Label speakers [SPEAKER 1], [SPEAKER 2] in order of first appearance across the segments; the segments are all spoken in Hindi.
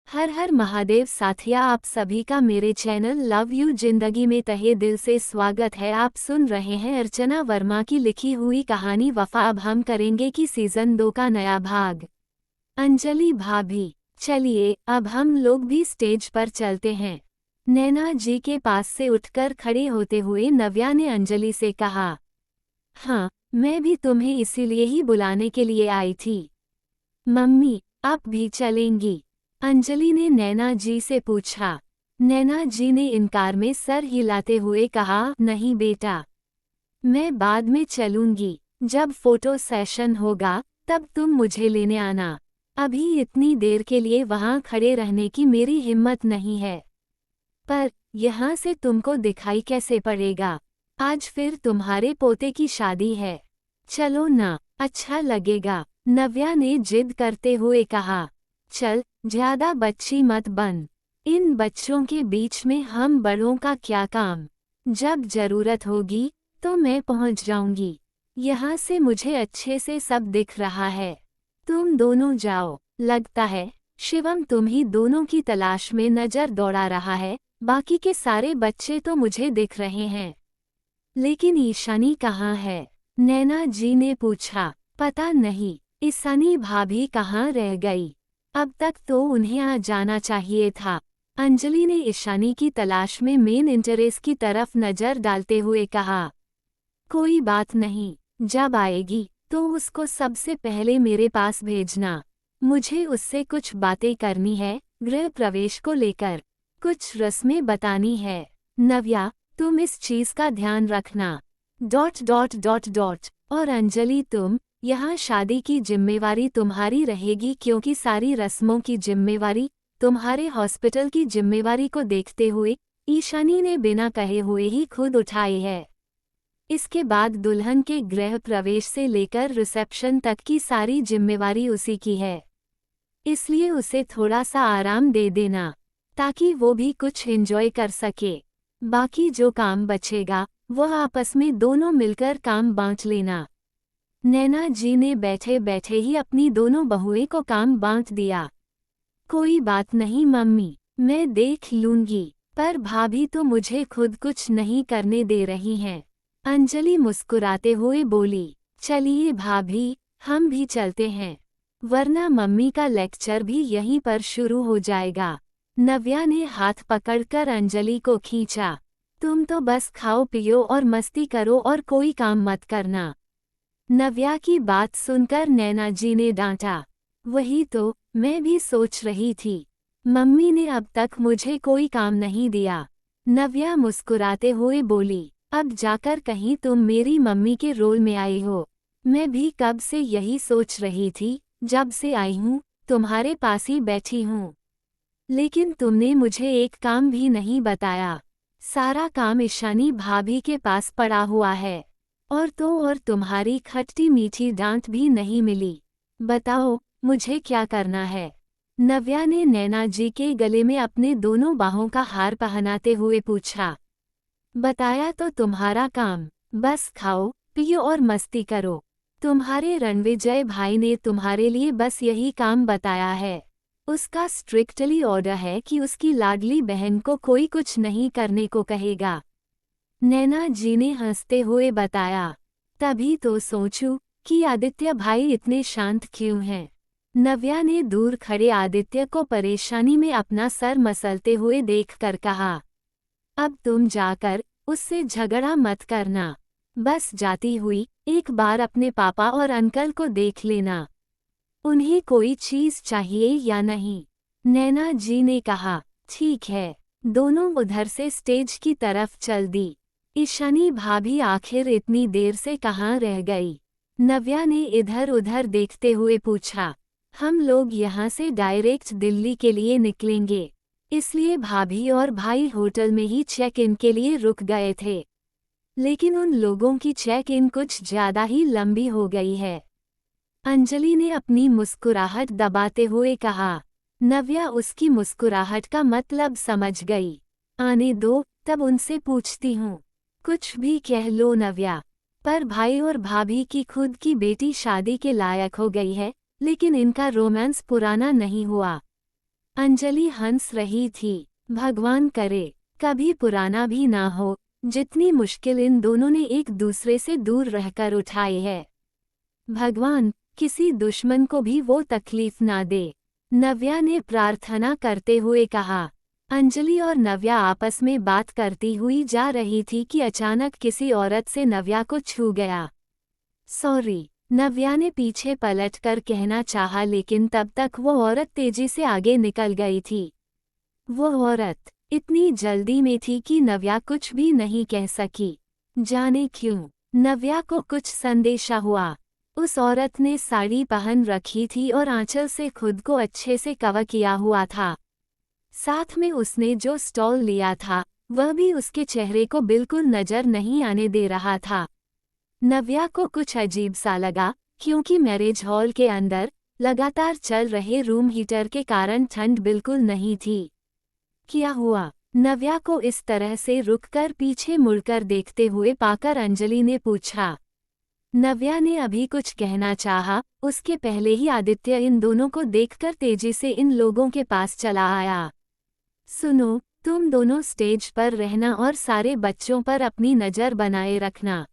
[SPEAKER 1] हर हर महादेव साथिया, आप सभी का मेरे चैनल लव यू जिंदगी में तहे दिल से स्वागत है। आप सुन रहे हैं अर्चना वर्मा की लिखी हुई कहानी वफा। अब हम करेंगे कि सीजन 2 का नया भाग। अंजलि भाभी, चलिए अब हम लोग भी स्टेज पर चलते हैं। नैना जी के पास से उठकर खड़े होते हुए नव्या ने अंजलि से कहा, हाँ मैं भी तुम्हें इसीलिए ही बुलाने के लिए आई थी। मम्मी आप भी चलेंगी? अंजलि ने नैना जी से पूछा। नैना जी ने इनकार में सर हिलाते हुए कहा, नहीं बेटा, मैं बाद में चलूंगी। जब फोटो सेशन होगा तब तुम मुझे लेने आना। अभी इतनी देर के लिए वहां खड़े रहने की मेरी हिम्मत नहीं है। पर यहाँ से तुमको दिखाई कैसे पड़ेगा? आज फिर तुम्हारे पोते की शादी है। चलो ना, अच्छा लगेगा। नव्या ने जिद करते हुए कहा। चल, ज्यादा बच्ची मत बन। इन बच्चों के बीच में हम बड़ों का क्या काम? जब जरूरत होगी तो मैं पहुंच जाऊंगी। यहाँ से मुझे अच्छे से सब दिख रहा है। तुम दोनों जाओ। लगता है शिवम तुम ही दोनों की तलाश में नजर दौड़ा रहा है। बाकी के सारे बच्चे तो मुझे दिख रहे हैं, लेकिन ईशानी कहाँ है? नैना जी ने पूछा। पता नहीं, ईशानी भाभी कहाँ रह गई? अब तक तो उन्हें आ जाना चाहिए था। अंजलि ने ईशानी की तलाश में मेन इंटरेस्ट की तरफ नजर डालते हुए कहा। कोई बात नहीं, जब आएगी तो उसको सबसे पहले मेरे पास भेजना। मुझे उससे कुछ बातें करनी है, गृह प्रवेश को लेकर कुछ रस्में बतानी है। नव्या, तुम इस चीज का ध्यान रखना। ... और अंजलि तुम, यहाँ शादी की जिम्मेवारी तुम्हारी रहेगी क्योंकि सारी रस्मों की जिम्मेवारी तुम्हारे हॉस्पिटल की जिम्मेवारी को देखते हुए ईशानी ने बिना कहे हुए ही खुद उठाई है। इसके बाद दुल्हन के गृह प्रवेश से लेकर रिसेप्शन तक की सारी जिम्मेवारी उसी की है। इसलिए उसे थोड़ा सा आराम दे देना ताकि वो भी कुछ एंजॉय कर सके। बाकी जो काम बचेगा वह आपस में दोनों मिलकर काम बांट लेना। नैना जी ने बैठे बैठे ही अपनी दोनों बहुएं को काम बांट दिया। कोई बात नहीं मम्मी, मैं देख लूंगी। पर भाभी तो मुझे खुद कुछ नहीं करने दे रही हैं। अंजलि मुस्कुराते हुए बोली। चलिए भाभी, हम भी चलते हैं, वरना मम्मी का लेक्चर भी यहीं पर शुरू हो जाएगा। नव्या ने हाथ पकड़कर अंजलि को खींचा। तुम तो बस खाओ पियो और मस्ती करो और कोई काम मत करना। नव्या की बात सुनकर नैना जी ने डांटा। वही तो मैं भी सोच रही थी, मम्मी ने अब तक मुझे कोई काम नहीं दिया। नव्या मुस्कुराते हुए बोली। अब जाकर कहीं तुम मेरी मम्मी के रोल में आई हो। मैं भी कब से यही सोच रही थी, जब से आई हूँ तुम्हारे पास ही बैठी हूँ। लेकिन तुमने मुझे एक काम भी नहीं बताया। सारा काम ईशानी भाभी के पास पड़ा हुआ है, और तो और तुम्हारी खट्टी मीठी डांट भी नहीं मिली। बताओ मुझे क्या करना है? नव्या ने नैना जी के गले में अपने दोनों बाहों का हार पहनाते हुए पूछा। बताया तो तुम्हारा काम, बस खाओ पियो और मस्ती करो। तुम्हारे रणविजय भाई ने तुम्हारे लिए बस यही काम बताया है। उसका स्ट्रिक्टली ऑर्डर है कि उसकी लाडली बहन को कोई कुछ नहीं करने को कहेगा। नैना जी ने हंसते हुए बताया। तभी तो सोचूं कि आदित्य भाई इतने शांत क्यों हैं। नव्या ने दूर खड़े आदित्य को परेशानी में अपना सर मसलते हुए देखकर कहा। अब तुम जाकर उससे झगड़ा मत करना। बस जाती हुई एक बार अपने पापा और अंकल को देख लेना। उन्हें कोई चीज चाहिए या नहीं? नैना जी ने कहा। ठीक है। दोनों उधर से स्टेज की तरफ चल दी। ईशानी भाभी आखिर इतनी देर से कहाँ रह गई? नव्या ने इधर उधर देखते हुए पूछा। हम लोग यहाँ से डायरेक्ट दिल्ली के लिए निकलेंगे, इसलिए भाभी और भाई होटल में ही चेक इन के लिए रुक गए थे। लेकिन उन लोगों की चेक इन कुछ ज्यादा ही लंबी हो गई है। अंजलि ने अपनी मुस्कुराहट दबाते हुए कहा। नव्या उसकी मुस्कुराहट का मतलब समझ गई। आने दो, तब उनसे पूछती हूँ। कुछ भी कह लो नव्या, पर भाई और भाभी की खुद की बेटी शादी के लायक हो गई है, लेकिन इनका रोमांस पुराना नहीं हुआ। अंजलि हंस रही थी। भगवान करे कभी पुराना भी ना हो, जितनी मुश्किल इन दोनों ने एक दूसरे से दूर रहकर उठाई है। भगवान किसी दुश्मन को भी वो तकलीफ ना दे, नव्या ने प्रार्थना करते हुए कहा। अंजलि और नव्या आपस में बात करती हुई जा रही थी कि अचानक किसी औरत से नव्या को छू गया। सॉरी, नव्या ने पीछे पलटकर कहना चाहा, लेकिन तब तक वो औरत तेजी से आगे निकल गई थी। वो औरत इतनी जल्दी में थी कि नव्या कुछ भी नहीं कह सकी। जाने क्यों नव्या को कुछ संदेशा हुआ। उस औरत ने साड़ी पहन रखी थी और आंचल से खुद को अच्छे से कवर किया हुआ था। साथ में उसने जो स्टॉल लिया था वह भी उसके चेहरे को बिल्कुल नजर नहीं आने दे रहा था। नव्या को कुछ अजीब सा लगा, क्योंकि मैरिज हॉल के अंदर लगातार चल रहे रूम हीटर के कारण ठंड बिल्कुल नहीं थी। क्या हुआ? नव्या को इस तरह से रुककर पीछे मुड़कर देखते हुए पाकर अंजलि ने पूछा। नव्या ने अभी कुछ कहना चाहा, उसके पहले ही आदित्य इन दोनों को देखकर तेजी से इन लोगों के पास चला आया। सुनो, तुम दोनों स्टेज पर रहना और सारे बच्चों पर अपनी नज़र बनाए रखना।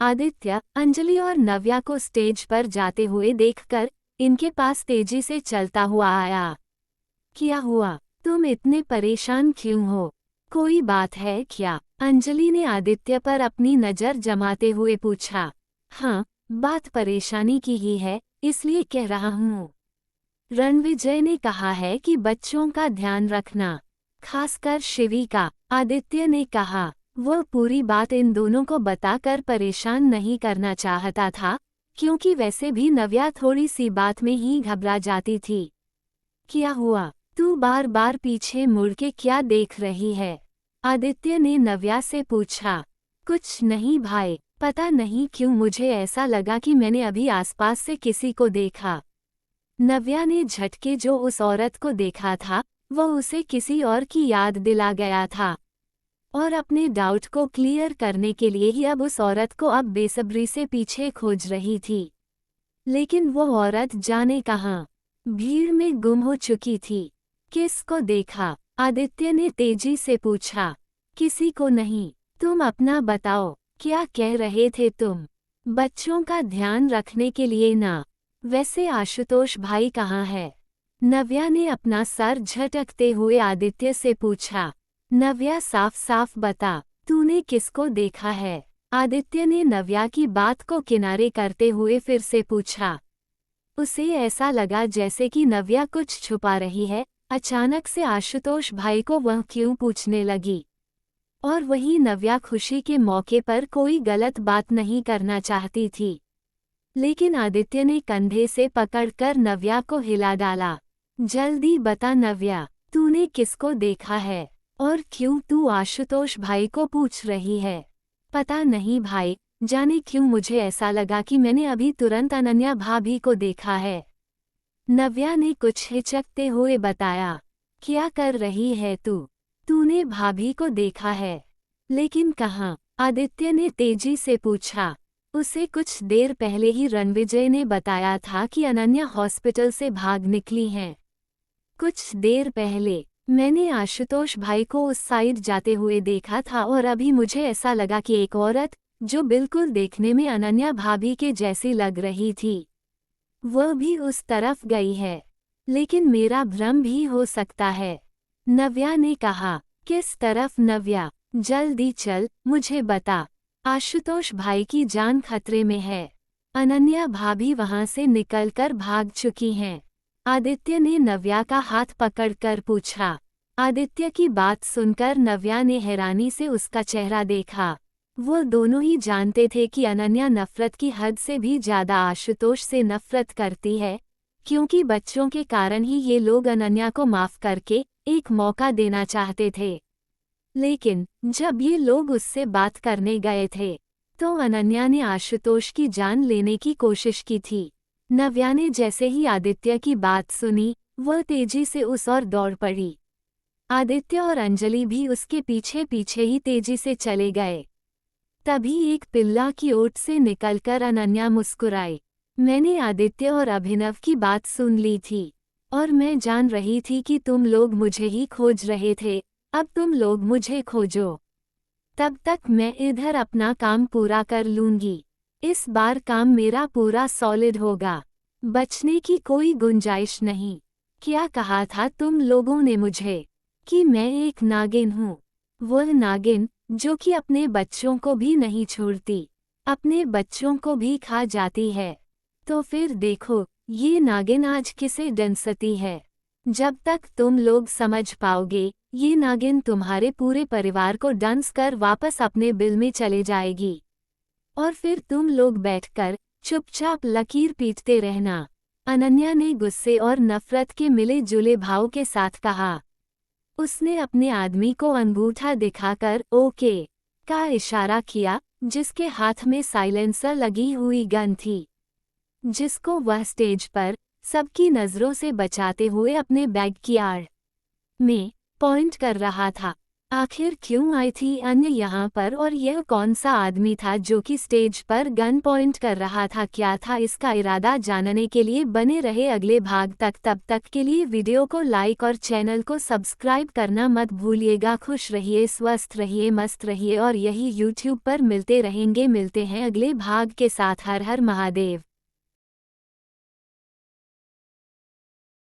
[SPEAKER 1] आदित्य अंजलि और नव्या को स्टेज पर जाते हुए देखकर इनके पास तेजी से चलता हुआ आया। क्या हुआ? तुम इतने परेशान क्यों हो? कोई बात है क्या? अंजलि ने आदित्य पर अपनी नज़र जमाते हुए पूछा। हाँ, बात परेशानी की ही है, इसलिए कह रहा हूँ। रणविजय ने कहा है कि बच्चों का ध्यान रखना, खासकर शिवी का। आदित्य ने कहा। वो पूरी बात इन दोनों को बताकर परेशान नहीं करना चाहता था, क्योंकि वैसे भी नव्या थोड़ी सी बात में ही घबरा जाती थी। क्या हुआ? तू बार बार पीछे मुड़ के क्या देख रही है? आदित्य ने नव्या से पूछा। कुछ नहीं भाई, पता नहीं क्यों मुझे ऐसा लगा कि मैंने अभी आसपास से किसी को देखा। नव्या ने झटके जो उस औरत को देखा था वह उसे किसी और की याद दिला गया था, और अपने डाउट को क्लियर करने के लिए ही अब उस औरत को अब बेसब्री से पीछे खोज रही थी। लेकिन वो औरत जाने कहाँ, भीड़ में गुम हो चुकी थी। किसको देखा? आदित्य ने तेजी से पूछा। किसी को नहीं, तुम अपना बताओ, क्या कह रहे थे तुम? बच्चों का ध्यान रखने के लिए ना। वैसे आशुतोष भाई कहाँ है? नव्या ने अपना सर झटकते हुए आदित्य से पूछा। नव्या साफ साफ बता, तूने किसको देखा है? आदित्य ने नव्या की बात को किनारे करते हुए फिर से पूछा। उसे ऐसा लगा जैसे कि नव्या कुछ छुपा रही है। अचानक से आशुतोष भाई को वह क्यों पूछने लगी, और वही नव्या खुशी के मौके पर कोई गलत बात नहीं करना चाहती थी। लेकिन आदित्य ने कंधे से पकड़कर नव्या को हिला डाला। जल्दी बता नव्या, तूने किसको देखा है और क्यों तू आशुतोष भाई को पूछ रही है? पता नहीं भाई, जाने क्यों मुझे ऐसा लगा कि मैंने अभी तुरंत अनन्या भाभी को देखा है। नव्या ने कुछ हिचकते हुए बताया। क्या कर रही है तू? तूने भाभी को देखा है? लेकिन कहाँ? आदित्य ने तेजी से पूछा। उसे कुछ देर पहले ही रणविजय ने बताया था कि अनन्या हॉस्पिटल से भाग निकली हैं। कुछ देर पहले मैंने आशुतोष भाई को उस साइड जाते हुए देखा था, और अभी मुझे ऐसा लगा कि एक औरत जो बिल्कुल देखने में अनन्या भाभी के जैसी लग रही थी वह भी उस तरफ गई है। लेकिन मेरा भ्रम भी हो सकता है, नव्या ने कहा। किस तरफ नव्या? जल्दी चल, मुझे बता। आशुतोष भाई की जान खतरे में है। अनन्या भाभी वहां से निकलकर भाग चुकी हैं। आदित्य ने नव्या का हाथ पकड़कर पूछा। आदित्य की बात सुनकर नव्या ने हैरानी से उसका चेहरा देखा। वो दोनों ही जानते थे कि अनन्या नफरत की हद से भी ज्यादा आशुतोष से नफरत करती है, क्योंकि बच्चों के कारण ही ये लोग अनन्या को माफ करके एक मौका देना चाहते थे। लेकिन जब ये लोग उससे बात करने गए थे तो अनन्या ने आशुतोष की जान लेने की कोशिश की थी। नव्या ने जैसे ही आदित्य की बात सुनी वह तेजी से उस ओर दौड़ पड़ी। आदित्य और अंजलि भी उसके पीछे पीछे ही तेजी से चले गए। तभी एक पिल्ला की ओट से निकलकर अनन्या मुस्कुराई। मैंने आदित्य और अभिनव की बात सुन ली थी और मैं जान रही थी कि तुम लोग मुझे ही खोज रहे थे, अब तुम लोग मुझे खोजो। तब तक मैं इधर अपना काम पूरा कर लूंगी। इस बार काम मेरा पूरा सॉलिड होगा, बचने की कोई गुंजाइश नहीं। क्या कहा था तुम लोगों ने मुझे कि मैं एक नागिन हूँ? वह नागिन जो कि अपने बच्चों को भी नहीं छोड़ती, अपने बच्चों को भी खा जाती है। तो फिर देखो ये नागिन आज किसे डंसती है। जब तक तुम लोग समझ पाओगे, ये नागिन तुम्हारे पूरे परिवार को डंस कर वापस अपने बिल में चले जाएगी। और फिर तुम लोग बैठकर चुपचाप लकीर पीटते रहना। अनन्या ने गुस्से और नफरत के मिले जुले भाव के साथ कहा। उसने अपने आदमी को अंगूठा दिखाकर ओके का इशारा किया, जिसके हाथ में साइलेंसर लगी हुई गन थी, जिसको वह स्टेज पर सबकी नज़रों से बचाते हुए अपने बैग की आड़ में पॉइंट कर रहा था। आखिर क्यों आई थी अन्य यहाँ पर, और यह कौन सा आदमी था जो कि स्टेज पर गन पॉइंट कर रहा था? क्या था इसका इरादा? जानने के लिए बने रहे अगले भाग तक। तब तक के लिए वीडियो को लाइक और चैनल को सब्सक्राइब करना मत भूलिएगा। खुश रहिए, स्वस्थ रहिए, मस्त रहिए और यही यूट्यूब पर मिलते रहेंगे। मिलते हैं अगले भाग के साथ। हर हर महादेव।